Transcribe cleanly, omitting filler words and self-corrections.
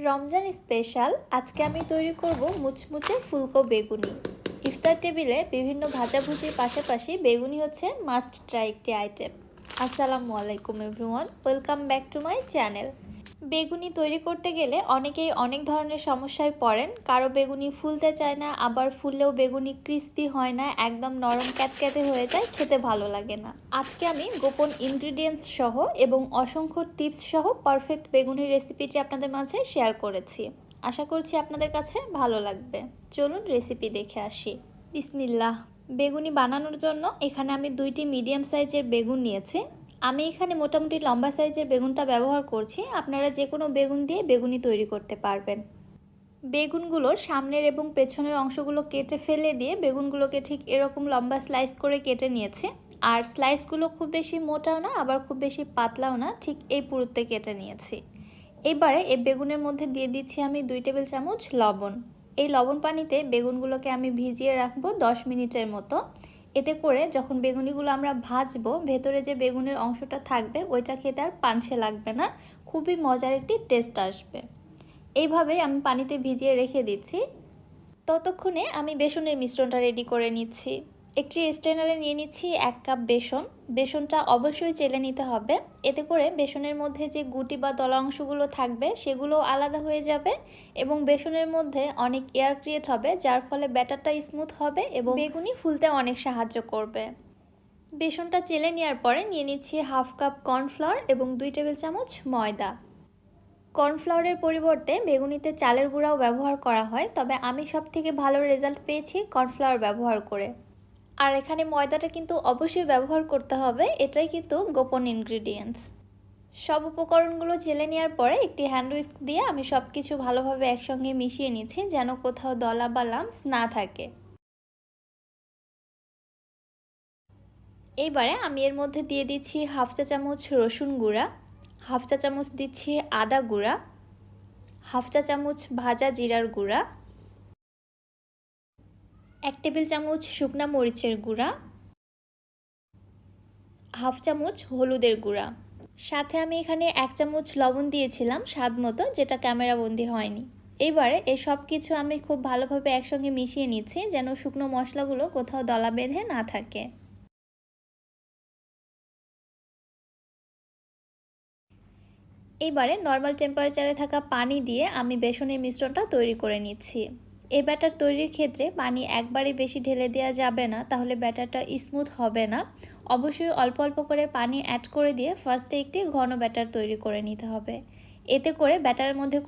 Ramzan special আজকে আমি তৈরি করব মুচমুচে ফুলকো বেগুনি। ইফতার টেবিলে বিভিন্ন ভাজাভুজির পাশাপাশি বেগুনি হচ্ছে মাস্ট ট্রাই একটি আইটেম। আসসালামু আলাইকুম everyone, welcome back to my channel. বেগুনি তৈরি করতে গেলে অনেকেই অনেক ধরনের সমস্যায় পড়েন। কারো বেগুনি ফুলতে চায় না, আবার ফুললেও বেগুনি ক্রিস্পি হয় না, একদম নরম ক্যাতক্যাতে হয়ে যায়, খেতে ভালো লাগে না। আজকে আমি গোপন ইনগ্রিডিয়েন্টস সহ এবং অসংখ্য টিপস সহ পারফেক্ট বেগুনি রেসিপিটি আপনাদের মাঝে শেয়ার করেছি। আশা করছি আপনাদের কাছে ভালো লাগবে। চলুন রেসিপি দেখে আসি। বিসমিল্লাহ। বেগুনি বানানোর জন্য এখানে আমি 2টি মিডিয়াম সাইজের বেগুন নিয়েছি। আমি এখানে মোটামুটি লম্বা সাইজের বেগুনটা ব্যবহার করছি। আপনারা যে কোনো বেগুন দিয়ে বেগুনি তৈরি করতে পারবেন। বেগুনগুলোর সামনের এবং পেছনের অংশগুলো কেটে ফেলে দিয়ে বেগুনগুলোকে ঠিক এরকম লম্বা স্লাইস করে কেটে নিয়েছি। আর স্লাইসগুলো খুব বেশি মোটাও না, আবার খুব বেশি পাতলাও না, ঠিক এই পুরুত্বে কেটে নিয়েছি। এবারে এই বেগুনের মধ্যে দিয়ে দিচ্ছি আমি 2 টেবিল চামচ লবণ। এই লবণ পানিতে বেগুনগুলোকে আমি ভিজিয়ে রাখবো 10 মিনিটের মতো। এতে করে যখন বেগুনিগুলো আমরা ভাজবো, ভেতরে যে বেগুনের অংশটা থাকবে ওইটা খেতে আর পানসে লাগবে না, খুবই মজার একটি টেস্ট আসবে। এইভাবেই আমি পানিতে ভিজিয়ে রেখে দিচ্ছি। ততক্ষণে আমি বেসনের মিশ্রণটা রেডি করে নিচ্ছি। একটি স্ট্রেনারে নিয়ে নিচ্ছি 1 কাপ বেসন। বেসনটা অবশ্যই চেলে নিতে হবে, এতে করে বেসনের মধ্যে যে গুটি বা দলা অংশগুলো থাকবে সেগুলো আলাদা হয়ে যাবে এবং বেসনের মধ্যে অনেক এয়ার ক্রিয়েট হবে, যার ফলে ব্যাটারটা স্মুথ হবে এবং বেগুনি ফুলতে অনেক সাহায্য করবে। বেসনটা চেলে নেওয়ার পরে নিয়ে নিচ্ছি 1/2 কাপ কর্নফ্লাওয়ার এবং 2 টেবিল চামচ ময়দা। কর্নফ্লাওয়ারের পরিবর্তে বেগুনিতে চালের গুঁড়াও ব্যবহার করা হয়, তবে আমি সবথেকে ভালো রেজাল্ট পেয়েছি কর্নফ্লাওয়ার ব্যবহার করে। আর এখানে ময়দাটা কিন্তু অবশ্যই ব্যবহার করতে হবে, এটাই কিন্তু গোপন ইনগ্রিডিয়েন্টস। সব উপকরণগুলো চেলে নেওয়ার পরে একটি হ্যান্ড হুইস্ক দিয়ে আমি সব কিছু ভালোভাবে একসঙ্গে মিশিয়ে নিচ্ছি, যেন কোথাও দলা বা লাম্পস না থাকে। এইবারে আমি এর মধ্যে দিয়ে দিচ্ছি 1/2 চা চামচ রসুন গুঁড়া, 1/2 চা চামচ দিচ্ছি আদা গুঁড়া, 1/2 চা চামচ ভাজা জিরার গুঁড়া, 1 টেবিল চামচ শুকনা মরিচের গুঁড়া, 1/2 চামচ হলুদের গুঁড়া। সাথে আমি এখানে 1 চামচ লবণ দিয়েছিলাম স্বাদ মতো, যেটা ক্যামেরাবন্দি হয়নি। এইবারে এই সব কিছু আমি খুব ভালোভাবে একসঙ্গে মিশিয়ে নিচ্ছি, যেন শুকনো মশলাগুলো কোথাও দলা বেঁধে না থাকে। এইবারে নর্মাল টেম্পারেচারে থাকা পানি দিয়ে আমি বেসনের মিশ্রণটা তৈরি করে নিচ্ছি। এই ব্যাটার তৈরির ক্ষেত্রে পানি একবারে বেশি ঢেলে দেওয়া যাবে না, তাহলে ব্যাটারটা স্মুথ হবে না। অবশ্যই অল্প অল্প করে পানি অ্যাড করে দিয়ে ফার্স্টে একটি ঘন ব্যাটার তৈরি করে নিতে হবে। এতে করে ব্যাটারের মধ্যে